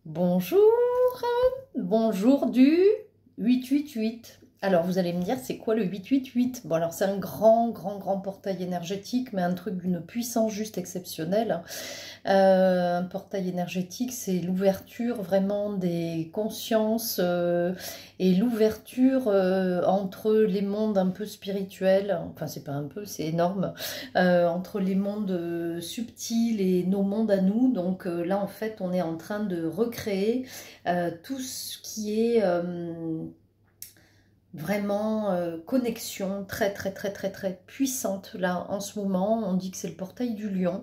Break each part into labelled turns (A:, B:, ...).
A: Bonjour, bonjour du 888. Alors vous allez me dire c'est quoi le 888? Bon alors c'est un grand portail énergétique, mais un truc d'une puissance juste exceptionnelle. Un portail énergétique, c'est l'ouverture vraiment des consciences et l'ouverture entre les mondes un peu spirituels, enfin c'est pas un peu, c'est énorme, entre les mondes subtils et nos mondes à nous. Donc là en fait on est en train de recréer tout ce qui est vraiment connexion très puissante là en ce moment. On dit que c'est le portail du lion.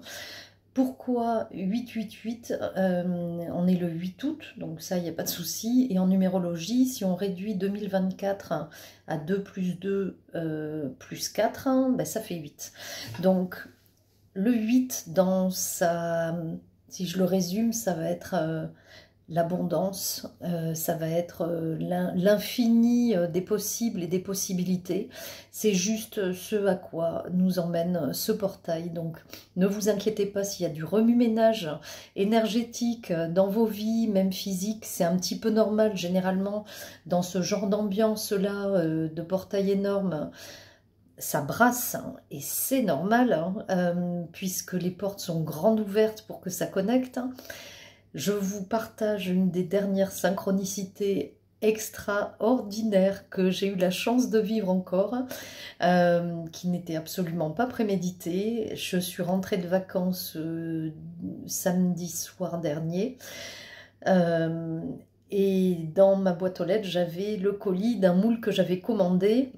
A: Pourquoi 888? On est le 8 août, donc ça, il n'y a pas de souci. Et en numérologie, si on réduit 2024 à 2 plus 2 plus 4, ben ça fait 8. Donc, le 8, dans sa... si je le résume, ça va être l'abondance, ça va être l'infini des possibles et des possibilités. C'est juste ce à quoi nous emmène ce portail. Donc ne vous inquiétez pas s'il y a du remue-ménage énergétique dans vos vies, même physique, c'est un petit peu normal généralement dans ce genre d'ambiance-là, de portail énorme. Ça brasse, hein, et c'est normal, hein, puisque les portes sont grandes ouvertes pour que ça connecte. Je vous partage une des dernières synchronicités extraordinaires que j'ai eu la chance de vivre encore, qui n'était absolument pas préméditée. Je suis rentrée de vacances samedi soir dernier, et dans ma boîte aux lettres, j'avais le colis d'un moule que j'avais commandé,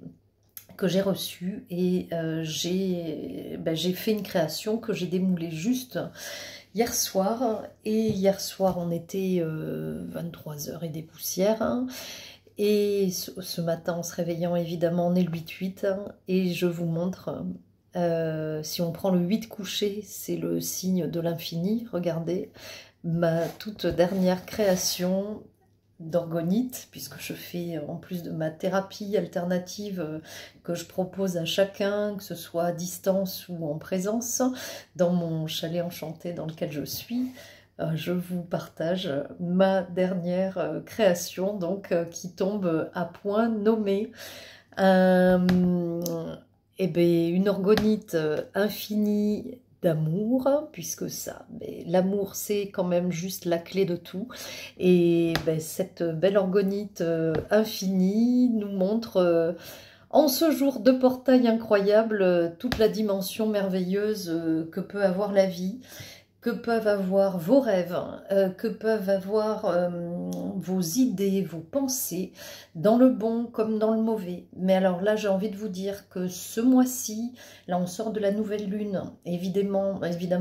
A: que j'ai reçu, et j'ai fait une création que j'ai démoulée juste hier soir. Et hier soir on était 23 h et des poussières, hein. Et ce matin en se réveillant, évidemment on est le 8-8, hein, et je vous montre, si on prend le 8 couché, c'est le signe de l'infini. Regardez ma toute dernière création d'orgonite, puisque je fais, en plus de ma thérapie alternative que je propose à chacun, que ce soit à distance ou en présence, dans mon chalet enchanté dans lequel je suis, je vous partage ma dernière création, donc qui tombe à point nommé. Eh bien, une orgonite infinie d'amour, puisque ça, l'amour c'est quand même juste la clé de tout. Et ben, cette belle orgonite infinie nous montre en ce jour de portail incroyable toute la dimension merveilleuse que peut avoir la vie, que peuvent avoir vos rêves, que peuvent avoir vos idées, vos pensées, dans le bon comme dans le mauvais. Mais alors là, j'ai envie de vous dire que ce mois-ci, là on sort de la nouvelle lune, évidemment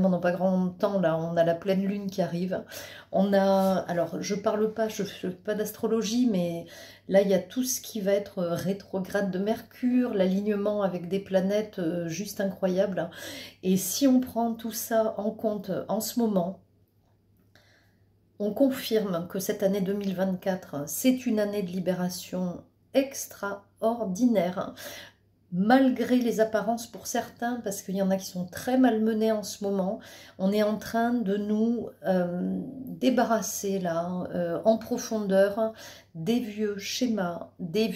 A: dans pas grand temps, là on a la pleine lune qui arrive. On a, alors je parle pas, je fais pas d'astrologie, mais là il y a tout ce qui va être rétrograde de Mercure, l'alignement avec des planètes juste incroyables. Et si on prend tout ça en compte en ce moment, on confirme que cette année 2024, c'est une année de libération extraordinaire, malgré les apparences pour certains, parce qu'il y en a qui sont très malmenés en ce moment. On est en train de nous débarrasser là, en profondeur, des vieux schémas, des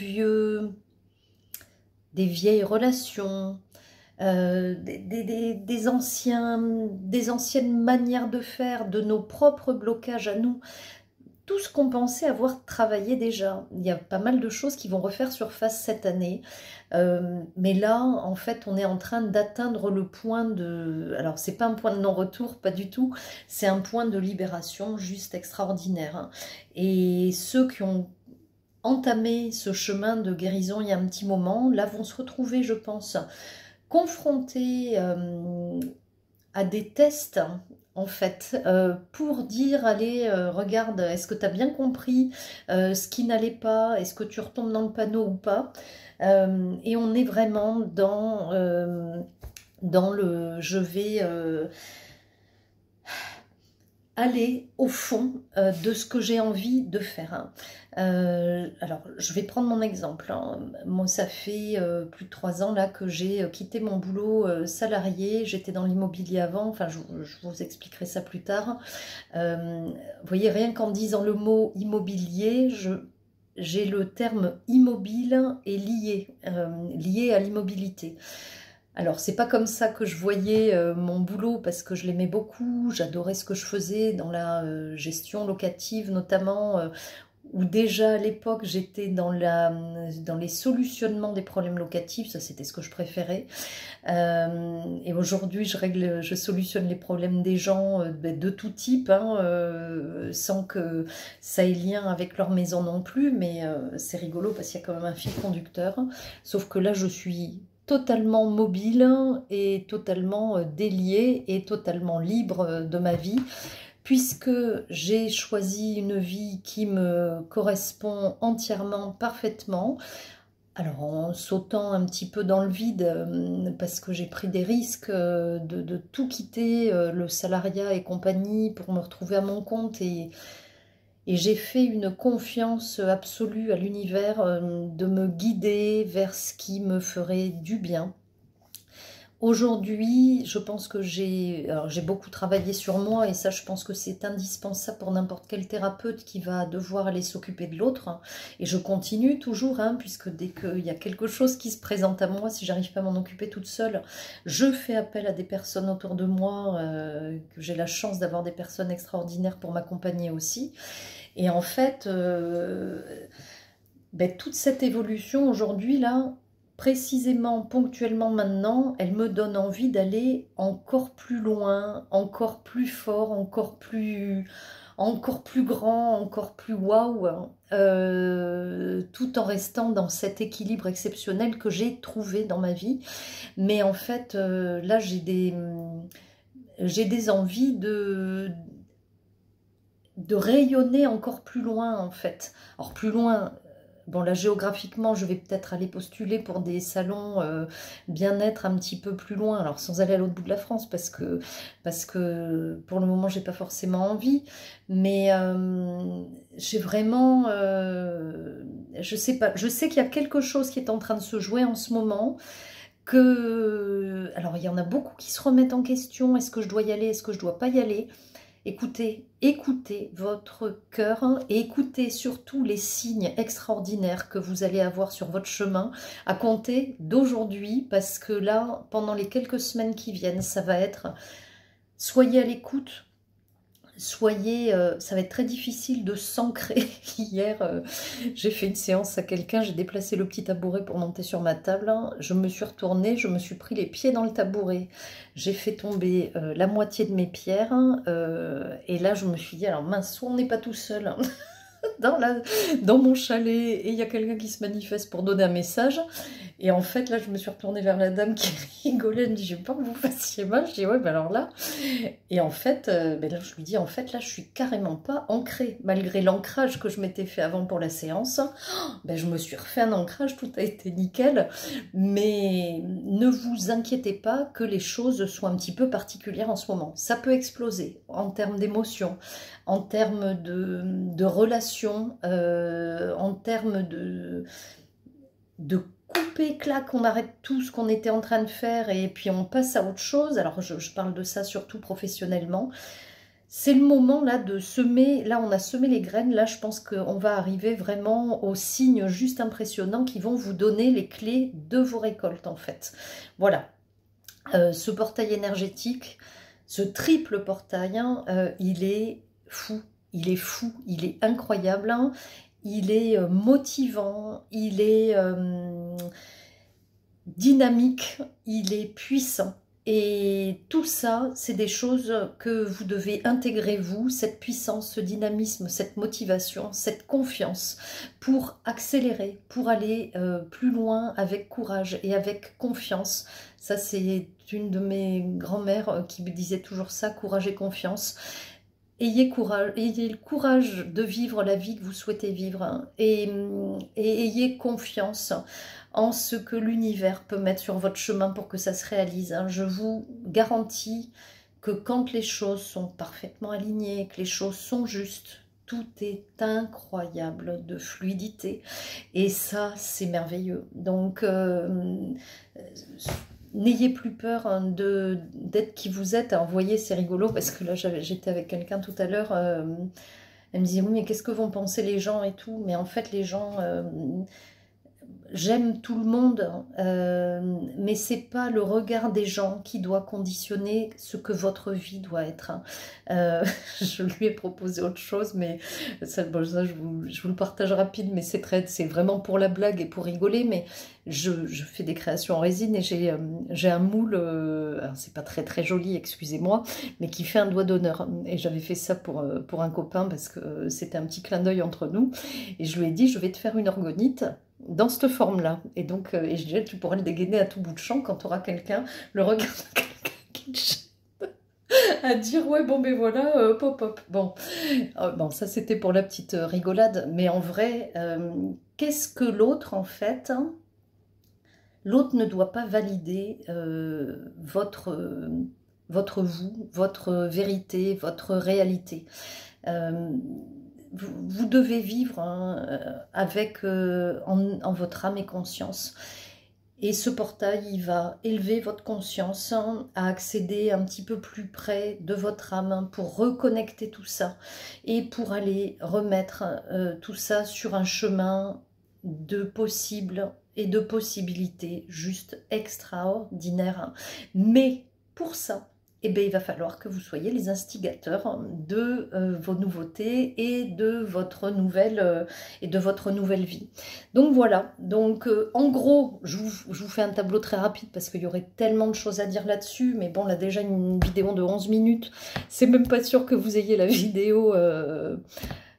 A: vieilles relations, des anciennes manières de faire, de nos propres blocages à nous, tout ce qu'on pensait avoir travaillé déjà. Il y a pas mal de choses qui vont refaire surface cette année, mais là en fait on est en train d'atteindre le point de, alors c'est pas un point de non-retour, pas du tout, c'est un point de libération juste extraordinaire, hein. Et ceux qui ont entamé ce chemin de guérison il y a un petit moment, là vont se retrouver, je pense, confrontés à des tests, en fait, pour dire, allez, regarde, est-ce que tu as bien compris ce qui n'allait pas, est-ce que tu retombes dans le panneau ou pas, et on est vraiment dans le je vais aller au fond de ce que j'ai envie de faire. Hein. Alors, je vais prendre mon exemple. Hein. Moi, ça fait plus de 3 ans là que j'ai quitté mon boulot salarié. J'étais dans l'immobilier avant. Enfin, je vous expliquerai ça plus tard. Vous voyez, rien qu'en disant le mot immobilier, j'ai le terme immobile et lié à l'immobilité. Alors, c'est pas comme ça que je voyais mon boulot parce que je l'aimais beaucoup, j'adorais ce que je faisais dans la gestion locative notamment, où déjà à l'époque j'étais dans les solutionnements des problèmes locatifs, ça c'était ce que je préférais. Et aujourd'hui je solutionne les problèmes des gens de tout type, hein, sans que ça ait lien avec leur maison non plus, mais c'est rigolo parce qu'il y a quand même un fil conducteur. Sauf que là je suis totalement mobile et totalement déliée et totalement libre de ma vie, puisque j'ai choisi une vie qui me correspond entièrement, parfaitement. Alors en sautant un petit peu dans le vide, parce que j'ai pris des risques de tout quitter, le salariat et compagnie, pour me retrouver à mon compte, et j'ai fait une confiance absolue à l'univers de me guider vers ce qui me ferait du bien. Aujourd'hui, je pense que j'ai beaucoup travaillé sur moi, et ça je pense que c'est indispensable pour n'importe quel thérapeute qui va devoir aller s'occuper de l'autre. Hein. Et je continue toujours, hein, puisque dès qu'il y a quelque chose qui se présente à moi, si j'arrive pas à m'en occuper toute seule, je fais appel à des personnes autour de moi, que j'ai la chance d'avoir des personnes extraordinaires pour m'accompagner aussi. Et en fait, toute cette évolution aujourd'hui là, précisément, ponctuellement maintenant, elle me donne envie d'aller encore plus loin, encore plus fort, encore plus grand, encore plus waouh, tout en restant dans cet équilibre exceptionnel que j'ai trouvé dans ma vie. Mais en fait, là, j'ai des envies de rayonner encore plus loin, en fait. Alors, plus loin... Bon, là, géographiquement, je vais peut-être aller postuler pour des salons bien-être un petit peu plus loin, alors sans aller à l'autre bout de la France, parce que pour le moment, j'ai pas forcément envie, mais j'ai vraiment, je sais pas, je sais qu'il y a quelque chose qui est en train de se jouer en ce moment, alors il y en a beaucoup qui se remettent en question, est-ce que je dois y aller, est-ce que je dois pas y aller? Écoutez votre cœur, hein, et écoutez surtout les signes extraordinaires que vous allez avoir sur votre chemin à compter d'aujourd'hui, parce que là, pendant les quelques semaines qui viennent, ça va être... Soyez à l'écoute, ça va être très difficile de s'ancrer. Hier, j'ai fait une séance à quelqu'un, j'ai déplacé le petit tabouret pour monter sur ma table, hein. Je me suis retournée, je me suis pris les pieds dans le tabouret, j'ai fait tomber la moitié de mes pierres, hein, et là je me suis dit, alors mince, soit on n'est pas tout seul, hein, dans mon chalet, et il y a quelqu'un qui se manifeste pour donner un message. Et en fait, là, je me suis retournée vers la dame qui rigolait. Elle me dit, j'ai peur que vous fassiez mal. Je dis, ouais, ben alors là. Et en fait, là, je lui dis, en fait, là, je suis carrément pas ancrée. Malgré l'ancrage que je m'étais fait avant pour la séance, je me suis refait un ancrage, tout a été nickel. Mais ne vous inquiétez pas que les choses soient un petit peu particulières en ce moment. Ça peut exploser en termes d'émotions, en termes de relations, en termes de couper, clac, on arrête tout ce qu'on était en train de faire et puis on passe à autre chose. Alors je parle de ça surtout professionnellement. C'est le moment là de semer, là on a semé les graines, là je pense qu'on va arriver vraiment aux signes juste impressionnants qui vont vous donner les clés de vos récoltes en fait. Voilà, ce portail énergétique, ce triple portail, hein, il est fou, il est fou, il est incroyable, hein. Il est motivant, il est dynamique, il est puissant. Et tout ça, c'est des choses que vous devez intégrer vous, cette puissance, ce dynamisme, cette motivation, cette confiance, pour accélérer, pour aller plus loin avec courage et avec confiance. Ça, c'est une de mes grand-mères qui me disait toujours ça, courage et confiance. Ayez le courage de vivre la vie que vous souhaitez vivre, hein, et ayez confiance en ce que l'univers peut mettre sur votre chemin pour que ça se réalise, hein. Je vous garantis que quand les choses sont parfaitement alignées, que les choses sont justes, tout est incroyable de fluidité. Et ça, c'est merveilleux. Donc, n'ayez plus peur hein, d'être qui vous êtes. Alors, vous voyez, c'est rigolo parce que là, j'étais avec quelqu'un tout à l'heure. Elle me disait, oui, mais qu'est-ce que vont penser les gens et tout. Mais en fait, les gens... j'aime tout le monde, mais c'est pas le regard des gens qui doit conditionner ce que votre vie doit être. Hein. Je lui ai proposé autre chose, mais ça, bon, ça je vous le partage rapide, mais c'est vraiment pour la blague et pour rigoler. Mais je fais des créations en résine et j'ai un moule, c'est pas très très joli, excusez-moi, mais qui fait un doigt d'honneur. Et j'avais fait ça pour un copain parce que c'était un petit clin d'œil entre nous. Et je lui ai dit, je vais te faire une orgonite dans cette forme-là. Et donc, et je dirais, tu pourras le dégainer à tout bout de champ quand tu auras quelqu'un, le regard de quelqu'un qui te jette à dire, ouais, bon, ben voilà, pop, pop. Bon, bon ça c'était pour la petite rigolade, mais en vrai, qu'est-ce que l'autre, en fait, hein, l'autre ne doit pas valider votre vous, votre vérité, votre réalité. Vous devez vivre hein, avec en votre âme et conscience. Et ce portail, il va élever votre conscience hein, à accéder un petit peu plus près de votre âme hein, pour reconnecter tout ça et pour aller remettre tout ça sur un chemin de possibles et de possibilités juste extraordinaires. Hein. Mais pour ça, eh bien, il va falloir que vous soyez les instigateurs de vos nouveautés et de votre nouvelle vie. Donc voilà, donc en gros, je vous fais un tableau très rapide parce qu'il y aurait tellement de choses à dire là-dessus, mais bon, là déjà une vidéo de 11 minutes, c'est même pas sûr que vous ayez la vidéo...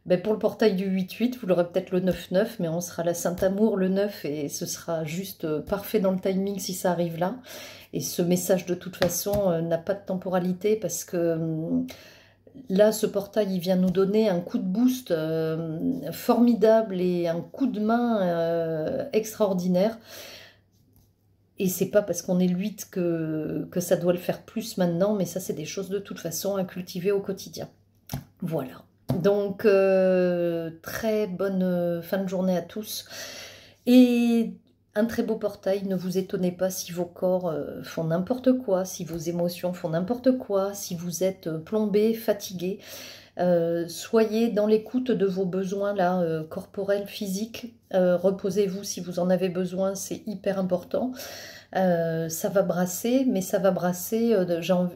A: Ben pour le portail du 8-8, vous l'aurez peut-être le 9-9, mais on sera la Saint-Amour le 9 et ce sera juste parfait dans le timing si ça arrive là. Et ce message de toute façon n'a pas de temporalité parce que là ce portail il vient nous donner un coup de boost formidable et un coup de main extraordinaire. Et c'est pas parce qu'on est le 8 que ça doit le faire plus maintenant, mais ça c'est des choses de toute façon à cultiver au quotidien. Voilà. Donc, très bonne fin de journée à tous. Et un très beau portail, ne vous étonnez pas si vos corps font n'importe quoi, si vos émotions font n'importe quoi, si vous êtes plombé, fatigué. Soyez dans l'écoute de vos besoins là, corporels, physiques. Reposez-vous si vous en avez besoin, c'est hyper important. Ça va brasser, mais ça va brasser,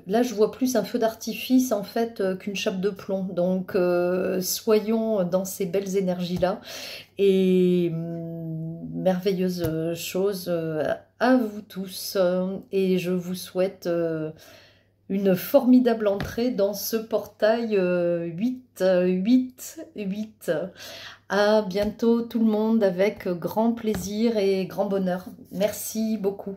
A: là je vois plus un feu d'artifice en fait qu'une chape de plomb, donc soyons dans ces belles énergies là, et merveilleuse chose à vous tous, et je vous souhaite une formidable entrée dans ce portail 8. À bientôt tout le monde avec grand plaisir et grand bonheur. Merci beaucoup.